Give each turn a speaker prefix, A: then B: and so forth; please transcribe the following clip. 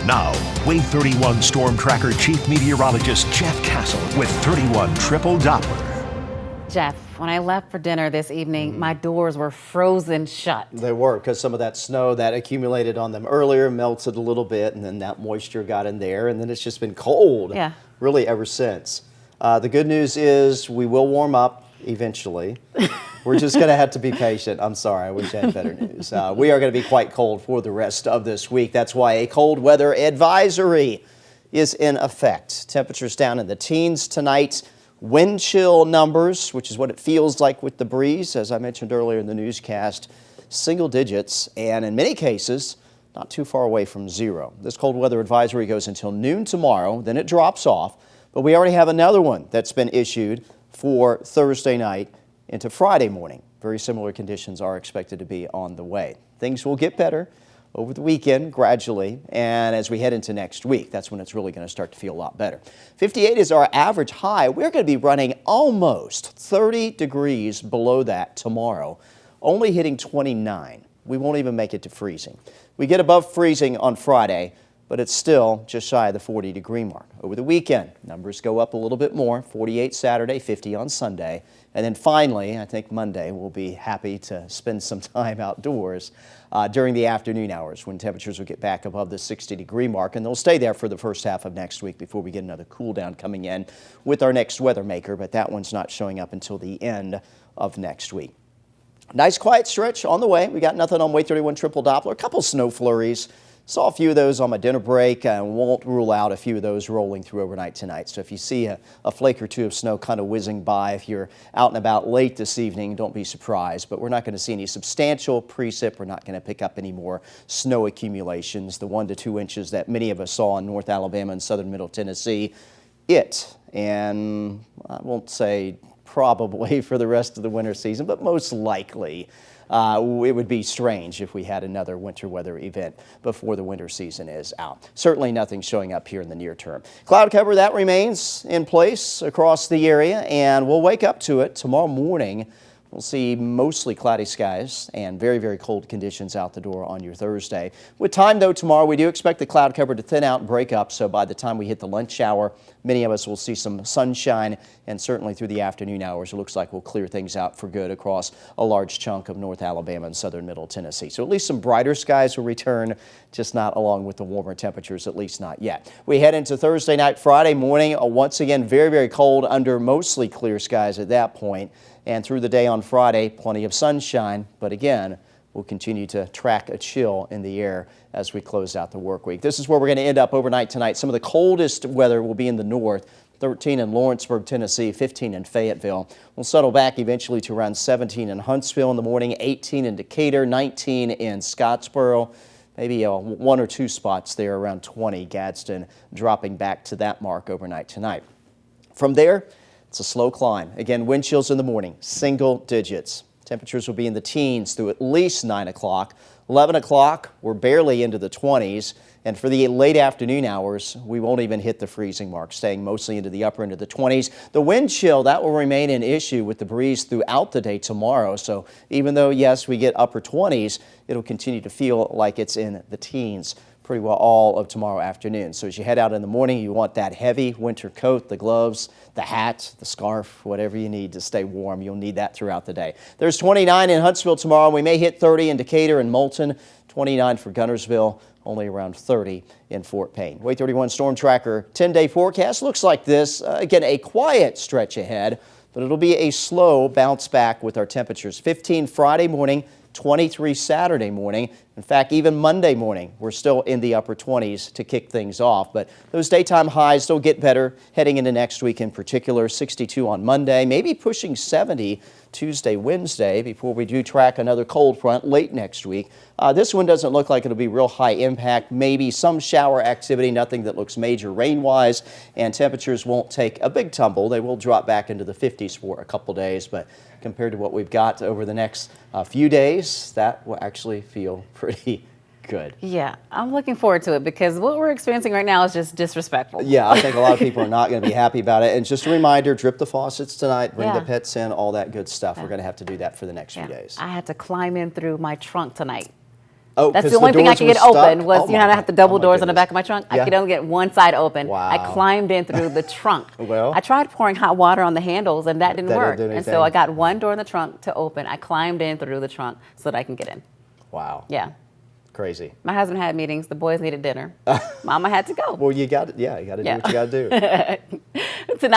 A: Now, Wave 31 Storm Tracker Chief Meteorologist Jeff Castle with 31 Triple Doppler.
B: Jeff, when I left for dinner this evening, my doors were frozen shut.
C: They were, because some of that snow that accumulated on them earlier melted a little bit, and then that moisture got in there, and then it's just been cold really ever since. The good news is we will warm up eventually. We're just going to have to be patient. I'm sorry, I wish I had better news. We are going to be quite cold for the rest of this week. That's why a cold weather advisory is in effect. Temperatures down in the teens tonight. Wind chill numbers, which is what it feels like with the breeze, as I mentioned earlier in the newscast, single digits, and in many cases, not too far away from zero. This cold weather advisory goes until noon tomorrow, then it drops off, but we already have another one that's been issued for Thursday night into Friday morning. Very similar conditions are expected to be on the way. Things will get better over the weekend gradually, and as we head into next week, that's when it's really going to start to feel a lot better. 58 is our average high. We're going to be running almost 30 degrees below that tomorrow, only hitting 29. We won't even make it to freezing. We get above freezing on Friday, but it's still just shy of the 40-degree mark. Over the weekend, numbers go up a little bit more, 48 Saturday, 50 on Sunday, and then finally, I think Monday, we'll be happy to spend some time outdoors during the afternoon hours when temperatures will get back above the 60-degree mark, and they'll stay there for the first half of next week before we get another cool down coming in with our next weather maker, but that one's not showing up until the end of next week. Nice quiet stretch on the way. We got nothing on Wave 31 Triple Doppler, a couple snow flurries. Saw a few of those on my dinner break and won't rule out a few of those rolling through overnight tonight. So if you see a flake or two of snow kind of whizzing by, if you're out and about late this evening, don't be surprised. But we're not going to see any substantial precip. We're not going to pick up any more snow accumulations. The 1 to 2 inches that many of us saw in North Alabama and southern Middle Tennessee, and I won't say probably for the rest of the winter season, but most likely. It would be strange if we had another winter weather event before the winter season is out. Certainly nothing showing up here in the near term. Cloud cover, that remains in place across the area, and we'll wake up to it tomorrow morning. We'll see mostly cloudy skies and very, very cold conditions out the door on your Thursday. With time, though, tomorrow, we do expect the cloud cover to thin out and break up, so by the time we hit the lunch hour, many of us will see some sunshine, and certainly through the afternoon hours, it looks like we'll clear things out for good across a large chunk of North Alabama and southern Middle Tennessee. So at least some brighter skies will return, just not along with the warmer temperatures, at least not yet. We head into Thursday night, Friday morning, once again, very, very cold under mostly clear skies at that point. And through the day on Friday, plenty of sunshine, but again, we'll continue to track a chill in the air as we close out the work week. This is where we're going to end up overnight tonight. Some of the coldest weather will be in the north, 13 in Lawrenceburg, Tennessee, 15 in Fayetteville. We'll settle back eventually to around 17 in Huntsville in the morning, 18 in Decatur, 19 in Scottsboro. Maybe 1 or 2 spots there around 20, Gadsden dropping back to that mark overnight tonight. From there, it's a slow climb. Again, wind chills in the morning, single digits. Temperatures will be in the teens through at least 9 o'clock. 11 o'clock, we're barely into the 20s. And for the late afternoon hours, we won't even hit the freezing mark, staying mostly into the upper end of the 20s. The wind chill, that will remain an issue with the breeze throughout the day tomorrow. So even though, yes, we get upper 20s, it'll continue to feel like it's in the teens pretty well all of tomorrow afternoon. So as you head out in the morning, you want that heavy winter coat, the gloves, the hat, the scarf, whatever you need to stay warm. You'll need that throughout the day. There's 29 in Huntsville tomorrow. We may hit 30 in Decatur and Moulton, 29 for Guntersville, only around 30 in Fort Payne. Wave 31 Storm Tracker 10-day forecast looks like this. Again, a quiet stretch ahead, but it'll be a slow bounce back with our temperatures. 15 Friday morning, 23 Saturday morning. In fact, even Monday morning, we're still in the upper 20s to kick things off. But those daytime highs still get better heading into next week in particular. 62 on Monday, maybe pushing 70 Tuesday, Wednesday before we do track another cold front late next week. This one doesn't look like it'll be real high impact. Maybe some shower activity, nothing that looks major rain-wise, and temperatures won't take a big tumble. They will drop back into the 50s for a couple days, but compared to what we've got over the next few days, that will actually feel pretty good.
B: Yeah, I'm looking forward to it because what we're experiencing right now is just disrespectful.
C: Yeah, I think a lot of people are not going to be happy about it. And just a reminder, drip the faucets tonight, bring the pets in, all that good stuff. We're going to have to do that for the next few days.
B: I had to climb in through my trunk tonight
C: Oh,
B: That's
C: 'cause
B: the only thing I
C: doors
B: could
C: were
B: get open
C: stuck?
B: was,
C: Oh
B: you know,
C: my
B: I have the double
C: goodness.
B: doors on the back of my trunk. I
C: Yeah.
B: could only get one side open.
C: Wow.
B: I climbed in through the trunk.
C: Well.
B: I tried pouring hot water on the handles and that didn't
C: That
B: work.
C: didn't do
B: And so I
C: anything.
B: got one door in the trunk to open. I climbed in through the trunk so that I can get in.
C: Wow.
B: Yeah.
C: Crazy.
B: My husband had meetings. The boys needed dinner. Mama had to go.
C: Well, you got to do what you got to do.